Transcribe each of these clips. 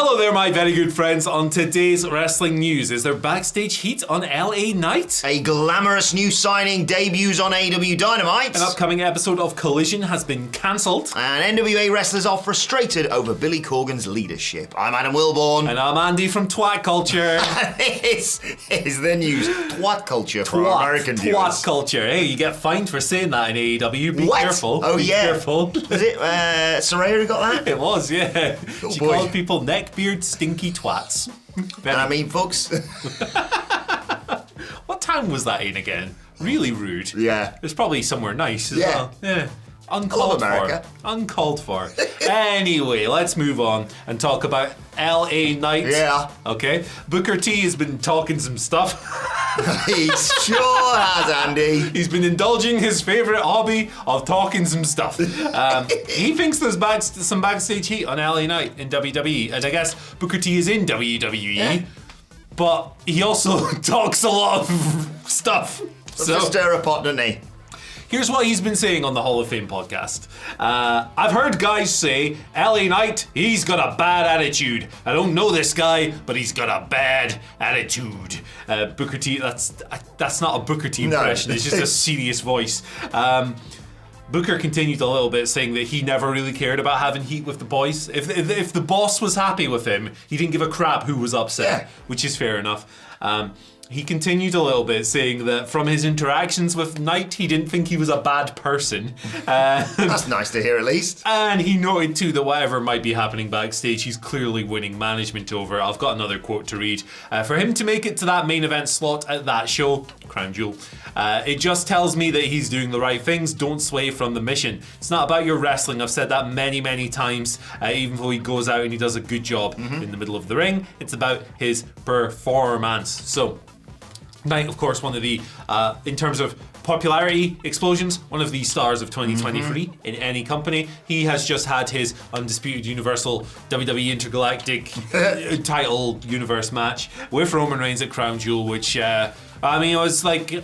Hello there, my very good friends. On today's wrestling news, is there backstage heat on LA Knight? A glamorous new signing debuts on AEW Dynamite. An upcoming episode of Collision has been cancelled. And NWA wrestlers are frustrated over Billy Corgan's leadership. I'm Adam Wilborn. And I'm Andy from WhatCulture. This is the news. WhatCulture for our American viewers. WhatCulture. Hey, you get fined for saying that in AEW. Be What? careful. Oh, Be yeah. careful. Was it Saraya who got that? It was, yeah. Oh, She boy. called people neckbeard stinky twats. And I mean, folks. What town was that in again? Really rude. Yeah. It's probably somewhere nice as Yeah. well. Yeah. Uncalled America. for. Uncalled for. Anyway, let's move on and talk about LA Knight. Yeah. Okay. Booker T has been talking some stuff. He sure has, Andy. He's been indulging his favourite hobby of talking some stuff. He thinks there's some backstage heat on LA Knight in WWE, and I guess Booker T is in WWE, Yeah. but he also talks a lot of stuff. So stir a pot, doesn't he? Here's what he's been saying on the Hall of Fame podcast. I've heard guys say, LA Knight, he's got a bad attitude. I don't know this guy, but he's got a bad attitude. Booker T, that's not a Booker T impression, it's just a serious voice. Booker continued a little bit, saying that he never really cared about having heat with the boys. If the boss was happy with him, he didn't give a crap who was upset, which is fair enough. He continued a little bit, saying that from his interactions with Knight, he didn't think he was a bad person. That's nice to hear, at least. And he noted too that whatever might be happening backstage, he's clearly winning management over. I've got another quote to read. For him to make it to that main event slot at that show, Crown Jewel, it just tells me that he's doing the right things. Don't sway from the mission. It's not about your wrestling. I've said that many, many times, even though he goes out and he does a good job in the middle of the ring. It's about his performance. So, Knight, of course, one of the, in terms of popularity explosions, one of the stars of 2023 in any company. He has just had his Undisputed Universal WWE Intergalactic title universe match with Roman Reigns at Crown Jewel, which, it was like, it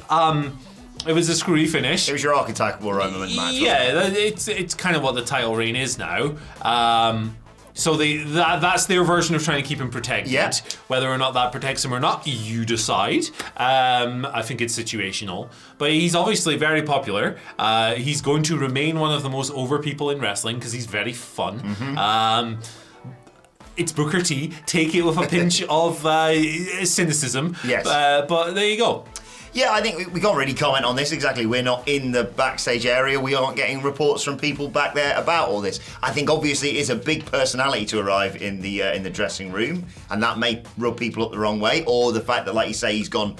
was a screwy finish. It was your archetypal Roman match. Yeah, it's kind of what the title reign is now. So that's their version of trying to keep him protected. Yeah. Whether or not that protects him or not, you decide. I think it's situational. But he's obviously very popular. He's going to remain one of the most over people in wrestling because he's very fun. It's Booker T. Take it with a pinch of cynicism. Yes. But there you go. Yeah, I think we can't really comment on this exactly. We're not in the backstage area. We aren't getting reports from people back there about all this. I think obviously it is a big personality to arrive in the dressing room, and that may rub people up the wrong way. Or the fact that, like you say, he's gone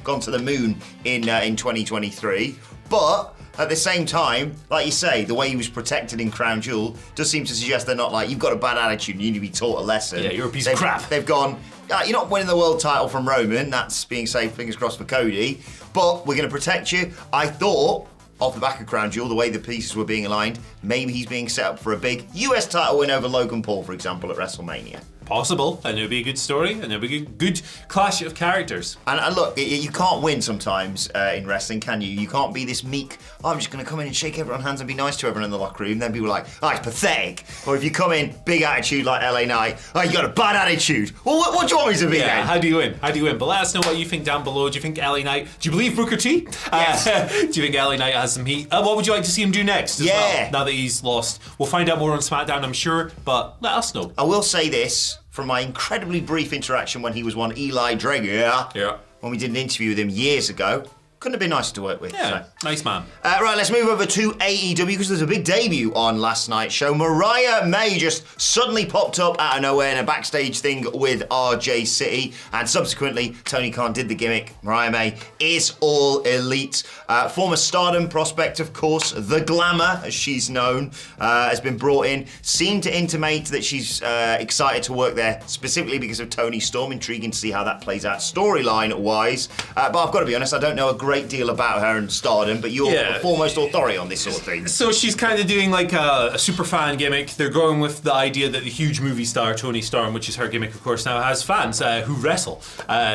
to the moon in 2023. But at the same time, like you say, the way he was protected in Crown Jewel does seem to suggest they're not like, you've got a bad attitude, you need to be taught a lesson. Yeah, you're a piece of crap. They've gone, you're not winning the world title from Roman, that's being safe, fingers crossed for Cody, but we're going to protect you. I thought, off the back of Crown Jewel, the way the pieces were being aligned, maybe he's being set up for a big US title win over Logan Paul, for example, at WrestleMania. Possible, and it would be a good story, and it would be a good clash of characters. And look, you can't win sometimes in wrestling, can you? You can't be this meek, I'm just going to come in and shake everyone's hands and be nice to everyone in the locker room. Then people are like, it's pathetic. Or if you come in, big attitude like LA Knight, you got a bad attitude. Well, what do you want me to be then? How do you win? But let us know what you think down below. Do you think LA Knight, do you believe Booker T? Yes. Do you think LA Knight has some heat? What would you like to see him do next as well, now that he's lost? We'll find out more on SmackDown, I'm sure, but let us know. I will say this, from my incredibly brief interaction when he was one Eli Drager, when we did an interview with him years ago, couldn't have been nicer to work with. Yeah, so. Nice man. Right, let's move over to AEW because there's a big debut on last night's show. Mariah May just suddenly popped up out of nowhere in a backstage thing with RJ City, and subsequently Tony Khan did the gimmick. Mariah May is all elite. Former Stardom prospect, of course, the Glamour, as she's known, has been brought in. Seemed to intimate that she's excited to work there, specifically because of Tony Storm. Intriguing to see how that plays out storyline-wise. But I've got to be honest, I don't know a great deal about her in Stardom, but you're the foremost authority on this sort of thing. So she's kind of doing like a super fan gimmick. They're going with the idea that the huge movie star Tony Storm, which is her gimmick of course now, has fans who wrestle.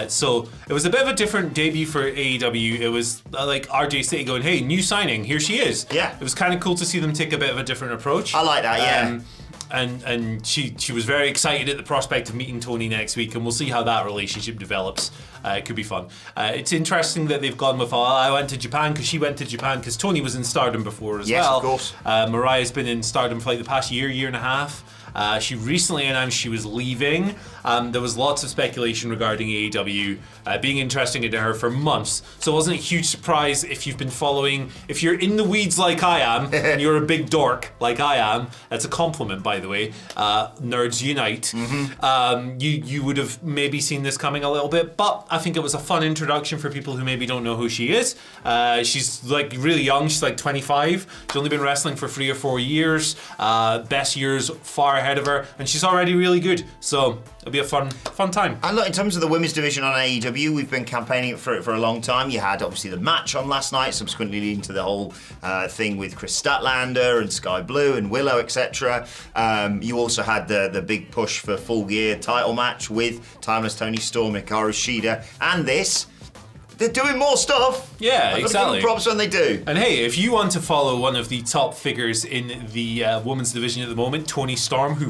So it was a bit of a different debut for AEW. It was like RJ City going, hey, new signing, here she is. Yeah. It was kind of cool to see them take a bit of a different approach. I like that, yeah. And she was very excited at the prospect of meeting Tony next week, and we'll see how that relationship develops. It could be fun. It's interesting that they've gone with, I went to Japan because she went to Japan because Tony was in Stardom before as well. Yes, of course. Mariah's been in Stardom for like the past year and a half. She recently announced she was leaving. There was lots of speculation regarding AEW being interesting to her for months. So it wasn't a huge surprise if you've been following. If you're in the weeds like I am, and you're a big dork like I am, that's a compliment, by the way. Nerds unite. Mm-hmm. You would have maybe seen this coming a little bit, but I think it was a fun introduction for people who maybe don't know who she is. She's like really young. She's like 25. She's only been wrestling for 3 or 4 years. Best years far ahead of her, and she's already really good. So it'll be a fun time. And look, in terms of the women's division on AEW, we've been campaigning for it for a long time. You had obviously the match on last night, subsequently leading to the whole thing with Chris Statlander and Sky Blue and Willow, etc. You also had the big push for Full Gear title match with Timeless Toni Storm, Hikaru Shida, and this. They're doing more stuff. Yeah, I've got to exactly. give them props when they do. And hey, if you want to follow one of the top figures in the women's division at the moment, Toni Storm, who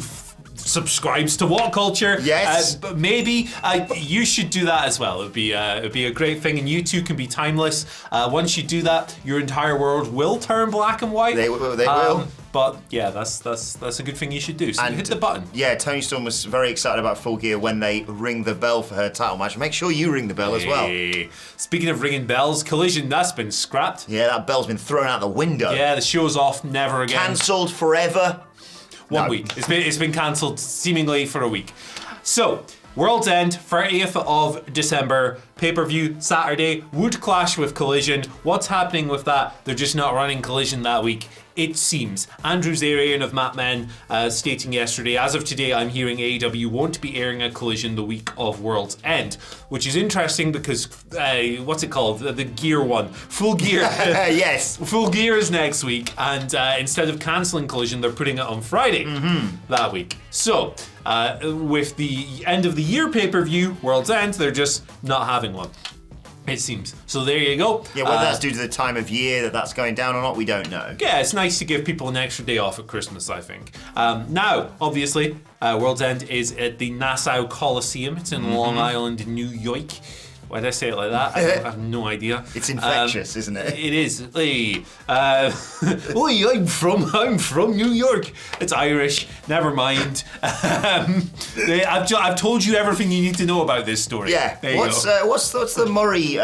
subscribes to WhatCulture, yes, but maybe you should do that as well. It'd be a great thing, and you too can be timeless. Once you do that, your entire world will turn black and white. They will. But yeah, that's a good thing you should do. So and hit the button. Yeah, Toni Storm was very excited about Full Gear when they ring the bell for her title match. Make sure you ring the bell as well. Speaking of ringing bells, Collision, that's been scrapped. Yeah, that bell's been thrown out the window. Yeah, the show's off, never again. Cancelled forever. 1 week. It's been cancelled seemingly for a week. So, World's End, 30th of December, pay-per-view, Saturday, would clash with Collision. What's happening with that? They're just not running Collision that week, it seems. Andrew Zarian of Mat Men stating yesterday, as of today, I'm hearing AEW won't be airing a Collision the week of World's End, which is interesting because, what's it called? The Gear one. Full Gear. Yes. Full Gear is next week, and instead of cancelling Collision, they're putting it on Friday that week. So, with the end of the year pay-per-view, World's End, they're just not having one. It seems. So there you go. Yeah, whether that's due to the time of year that's going down or not, we don't know. Yeah, it's nice to give people an extra day off at Christmas, I think. Now, obviously, World's End is at the Nassau Coliseum. It's in Long Island, New York. Why did I say it like that? I have no idea. It's infectious, isn't it? It is. Hey, I'm from New York. It's Irish. Never mind. I've told you everything you need to know about this story. Yeah. There you What's go. what's the Murray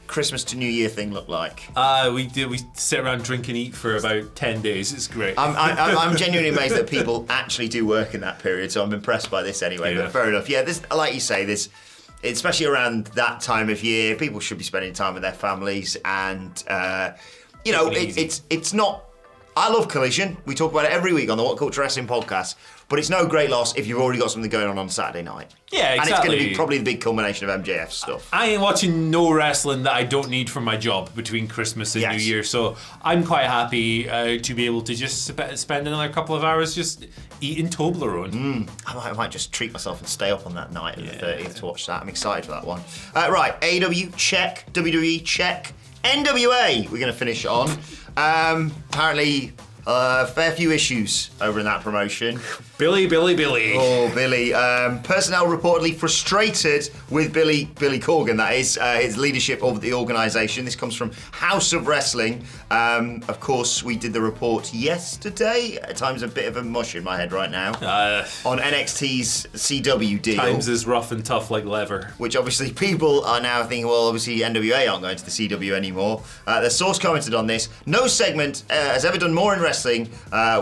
Christmas to New Year thing look like? We sit around, drink and eat for about 10 days. It's great. I'm genuinely amazed that people actually do work in that period, so I'm impressed by this anyway. Yeah. But fair enough. Yeah, this, like you say, this. Especially around that time of year, people should be spending time with their families, and it's not. I love Collision. We talk about it every week on the WhatCulture Wrestling podcast, but it's no great loss if you've already got something going on Saturday night. Yeah, exactly. And it's going to be probably the big culmination of MJF stuff. I ain't watching no wrestling that I don't need for my job between Christmas and New Year, so I'm quite happy to be able to just spend another couple of hours just eating Toblerone. I might just treat myself and stay up on that night of the 30th to watch that. I'm excited for that one. Right, AEW, check. WWE, check. NWA, we're going to finish on. Apparently, fair few issues over in that promotion. Billy. Oh, Billy. Personnel reportedly frustrated with Billy Corgan, that is, his leadership of the organisation. This comes from House of Wrestling. Of course, we did the report yesterday. At times a bit of a mush in my head right now. On NXT's CW deal. Times is rough and tough like leather. Which obviously people are now thinking, well, obviously NWA aren't going to the CW anymore. The source commented on this. No segment has ever done more in wrestling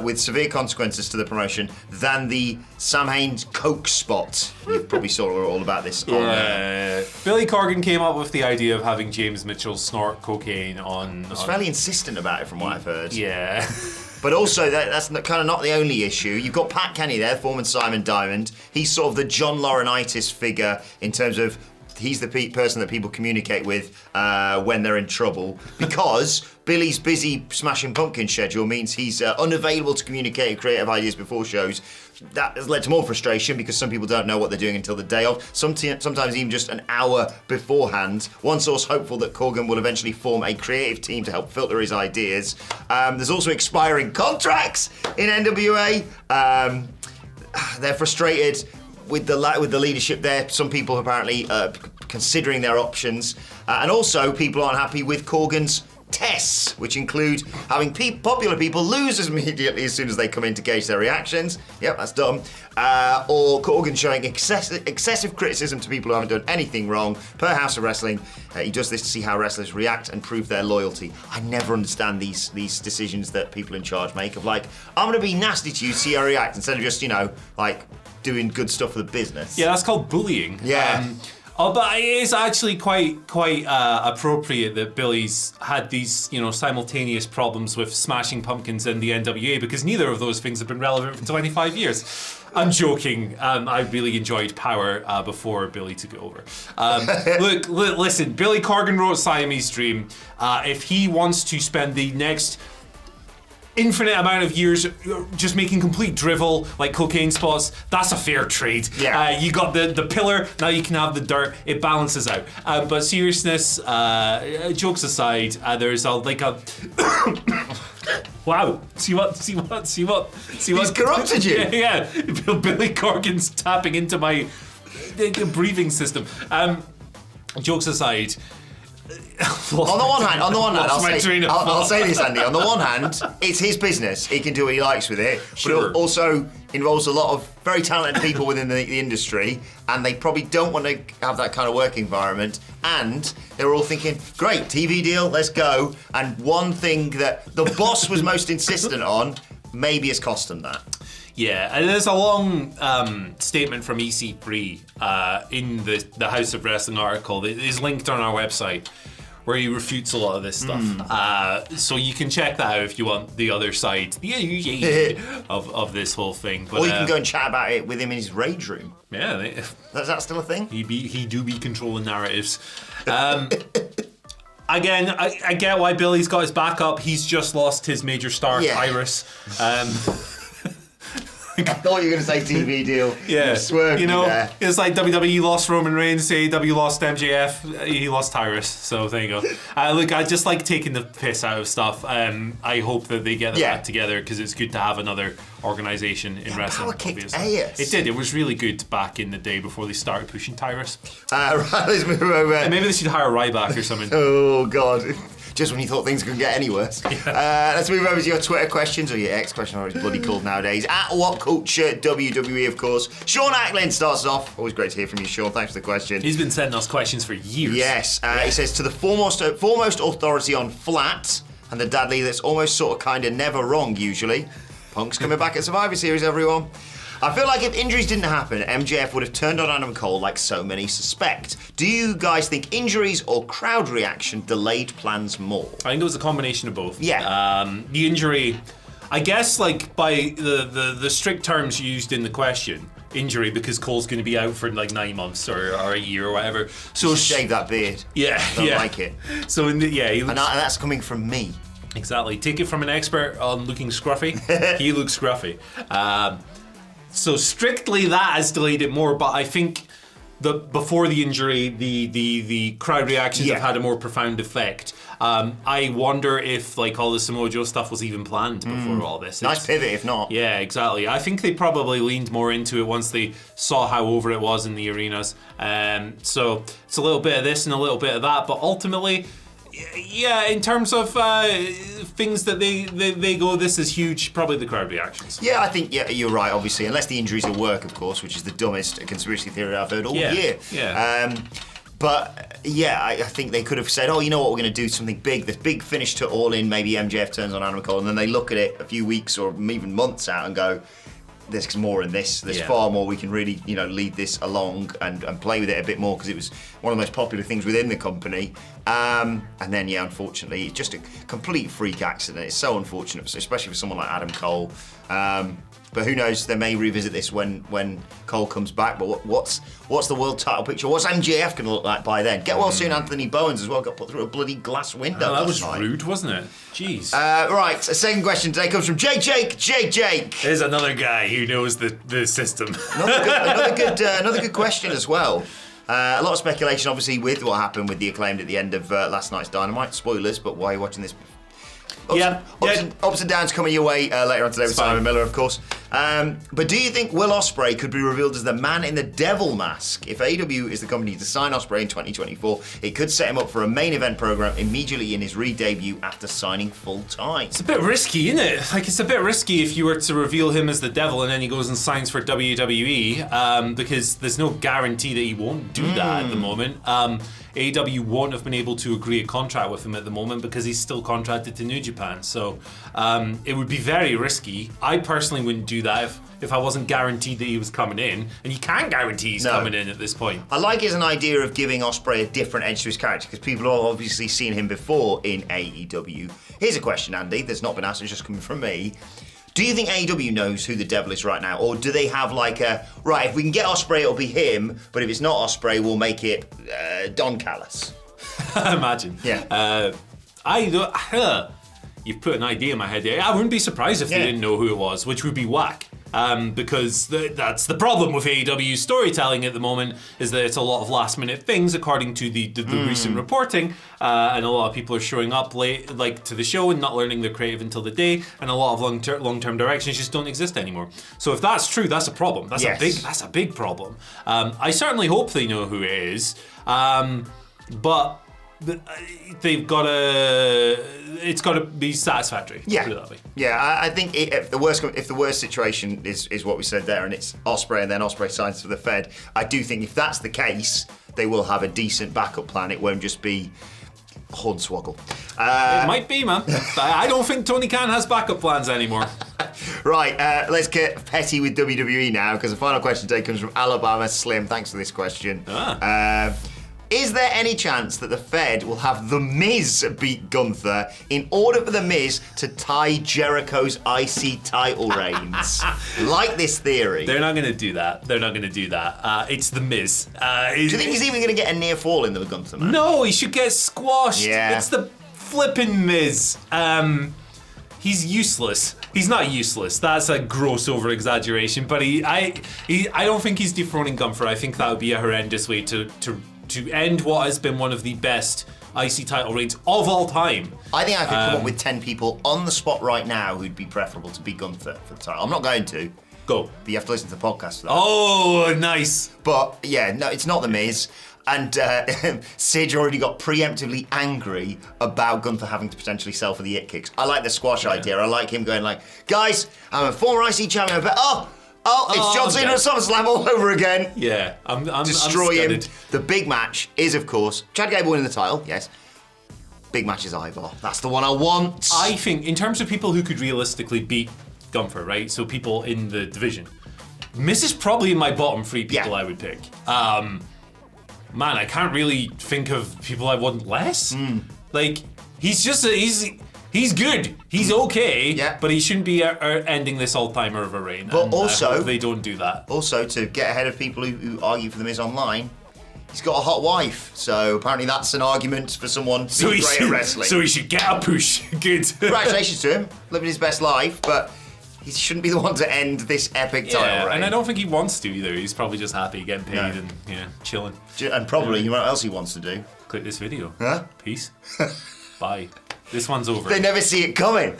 with severe consequences to the promotion than the Sam Haines Coke spot. You probably saw all about this. Billy Corgan came up with the idea of having James Mitchell snort cocaine on... He's fairly insistent about it from what I've heard. Yeah. But also, that's kind of not the only issue. You've got Pat Kenny there, former Simon Diamond. He's sort of the John Laurinaitis figure in terms of he's the person that people communicate with when they're in trouble, because Billy's busy Smashing Pumpkins schedule means he's unavailable to communicate creative ideas before shows. that has led to more frustration because some people don't know what they're doing until the day of. Sometimes even just an hour beforehand. One source hopeful that Corgan will eventually form a creative team to help filter his ideas. There's also expiring contracts in NWA. They're frustrated with the leadership there. Some people apparently considering their options, and also people aren't happy with Corgan's tests, which include having popular people lose immediately as soon as they come in to gauge their reactions. Yep, that's dumb. Or Corgan showing excessive criticism to people who haven't done anything wrong. Per House of Wrestling, he does this to see how wrestlers react and prove their loyalty. I never understand these decisions that people in charge make of like, I'm going to be nasty to you, see how you react, instead of just, like doing good stuff for the business. Yeah, that's called bullying. Yeah. But it is actually quite appropriate that Billy's had these, simultaneous problems with Smashing Pumpkins and the NWA, because neither of those things have been relevant for 25 years. I'm joking. I really enjoyed Power before Billy took it over. Look, listen, Billy Corgan wrote Siamese Dream. If he wants to spend the next infinite amount of years just making complete drivel like cocaine spots, that's a fair trade. Yeah. You got the pillar, now you can have the dirt. It balances out. But seriousness, jokes aside, there's a wow. See what? He's corrupted you. Yeah. Billy Corgan's tapping into my breathing system. Jokes aside. On the one hand, I'll say this, Andy. On the one hand, it's his business. He can do what he likes with it. Sure. But it also involves a lot of very talented people within the industry, and they probably don't want to have that kind of work environment. And they're all thinking, great, TV deal, let's go. And one thing that the boss was most insistent on maybe has cost them that. Yeah, and there's a long statement from EC3 in the House of Wrestling article that is linked on our website, where he refutes a lot of this stuff. So you can check that out if you want the other side of this whole thing. But, or you can go and chat about it with him in his rage room. Yeah. Is that still a thing? He do be controlling narratives. Again, I get why Billy's got his back up. He's just lost his major star, Iris. I thought you were going to say TV deal. Yeah, there. It's like WWE lost Roman Reigns, AEW lost MJF, he lost Tyrus. So there you go. Look, I just like taking the piss out of stuff. I hope that they get that together, because it's good to have another organisation in wrestling. Power kicked ass. It did. It was really good back in the day before they started pushing Tyrus. Right, let's move over. And maybe they should hire Ryback or something. Oh God. Just when you thought things couldn't get any worse. Let's move over to your Twitter questions, or your X question, or it's bloody called nowadays. At WhatCulture WWE, of course. Sean Acklin starts us off. Always great to hear from you, Sean. Thanks for the question. He's been sending us questions for years. Yes. He says, to the foremost authority on flat, and the Dudley that's almost sort of kind of never wrong, usually. Punk's coming back at Survivor Series, everyone. I feel like if injuries didn't happen, MJF would have turned on Adam Cole like so many suspect. Do you guys think injuries or crowd reaction delayed plans more? I think it was a combination of both. Yeah. The injury, I guess, like by the strict terms used in the question, injury, because Cole's going to be out for like 9 months or a year or whatever. So shave that beard. Yeah, I don't like it. So and that's coming from me. Exactly. Take it from an expert on looking scruffy. He looks scruffy. So strictly that has delayed it more, but I think before the injury, the crowd reactions have had a more profound effect. I wonder if like all the Samoa Joe stuff was even planned before all this. Nice pivot, if not. Yeah, exactly. I think they probably leaned more into it once they saw how over it was in the arenas. So it's a little bit of this and a little bit of that, but ultimately, yeah, in terms of things that they go, this is huge, probably the crowd reactions. Yeah, I think you're right, obviously, unless the injuries are work, of course, which is the dumbest conspiracy theory I've heard all year. Yeah. But yeah, I think they could have said, oh, you know what, we're going to do something big. The big finish to All In, maybe MJF turns on Adam Cole, and then they look at it a few weeks or even months out and go, there's more in this. There's far more. We can really, lead this along and play with it a bit more, because it was one of the most popular things within the company. And then, unfortunately, it's just a complete freak accident. It's so unfortunate, especially for someone like Adam Cole. But who knows? They may revisit this when Cole comes back. But what's the world title picture? What's MJF going to look like by then? Get well soon, Anthony Bowens as well. Got put through a bloody glass window. That was night. rude, wasn't it? Jeez. Right. A second question today comes from Jake. There's another guy who knows the system. Another good question as well. A lot of speculation, obviously, with what happened with the Acclaimed at the end of last night's Dynamite. Spoilers, but why are you watching this? Ups and downs coming your way later on today with Simon Miller, of course. But do you think Will Ospreay could be revealed as the man in the devil mask? If AEW is the company to sign Ospreay in 2024, it could set him up for a main event program immediately in his re-debut after signing full time. It's a bit risky, isn't it? Like, it's a bit risky if you were to reveal him as the devil and then he goes and signs for WWE, because there's no guarantee that he won't do that at the moment. AEW won't have been able to agree a contract with him at the moment because he's still contracted to New Japan. So it would be very risky. I personally wouldn't do that if I wasn't guaranteed that he was coming in. And you can't guarantee he's coming in at this point. I like it as an idea of giving Ospreay a different edge to his character because people have obviously seen him before in AEW. Here's a question, Andy, that's not been asked, it's just coming from me. Do you think AEW knows who the devil is right now? Or do they have like right, if we can get Ospreay, it'll be him, but if it's not Ospreay, we'll make it Don Callis? Imagine. Yeah. You've put an idea in my head there. I wouldn't be surprised if they didn't know who it was, which would be whack. Because that's the problem with AEW storytelling at the moment, is that it's a lot of last minute things according to the recent reporting, and a lot of people are showing up late, like, to the show and not learning the creative until the day, and a lot of long-term directions just don't exist anymore. So if that's true, that's a problem. That's a big problem. I certainly hope they know who it is, but they've got to. It's got to be satisfactory. Yeah, put it that way. Yeah. I think if the worst situation is what we said there, and it's Ospreay, and then Ospreay signs for the Fed, I do think if that's the case, they will have a decent backup plan. It won't just be Hornswoggle. It might be, man. I don't think Tony Khan has backup plans anymore. Right, let's get petty with WWE now, because the final question today comes from Alabama Slim. Thanks for this question. Is there any chance that the Fed will have The Miz beat Gunther in order for The Miz to tie Jericho's IC title reigns? Like this theory. They're not going to do that. It's The Miz. Do you think he's even going to get a near fall in the Gunther match? No, he should get squashed. Yeah. It's the flippin' Miz. He's useless. He's not useless. That's a gross over-exaggeration. But I don't think he's dethroning Gunther. I think that would be a horrendous way to end what has been one of the best IC title reigns of all time. I think I could come up with 10 people on the spot right now who'd be preferable to beat Gunther for the title. I'm not going to. Go. But you have to listen to the podcast for that. Oh, nice. But yeah, no, it's not The Miz. And Sid already got preemptively angry about Gunther having to potentially sell for the It Kicks. I like the squash idea. I like him going like, guys, I'm a former IC champion, but it's John Cena at SummerSlam all over again. Yeah, I'm destroy him. scared. The big match is, of course, Chad Gable winning the title. Yes. Big match is Ivar. That's the one I want. I think, in terms of people who could realistically beat Gunther, right? So people in the division. Miz is probably in my bottom 3 people I would pick. Man, I can't really think of people I want less. Like, he's just he's good. He's okay. But he shouldn't be ending this all-timer of a reign. But also, I hope they don't do that. Also, to get ahead of people who argue for The Miz online, he's got a hot wife. So apparently that's an argument for someone to be great at wrestling. So he should get a push. Good. Congratulations to him, living his best life, but he shouldn't be the one to end this epic title reign. And I don't think he wants to either. He's probably just happy getting paid and chilling. And probably, you know what else he wants to do? Click this video. Huh? Peace. Bye. This one's over. They never see it coming.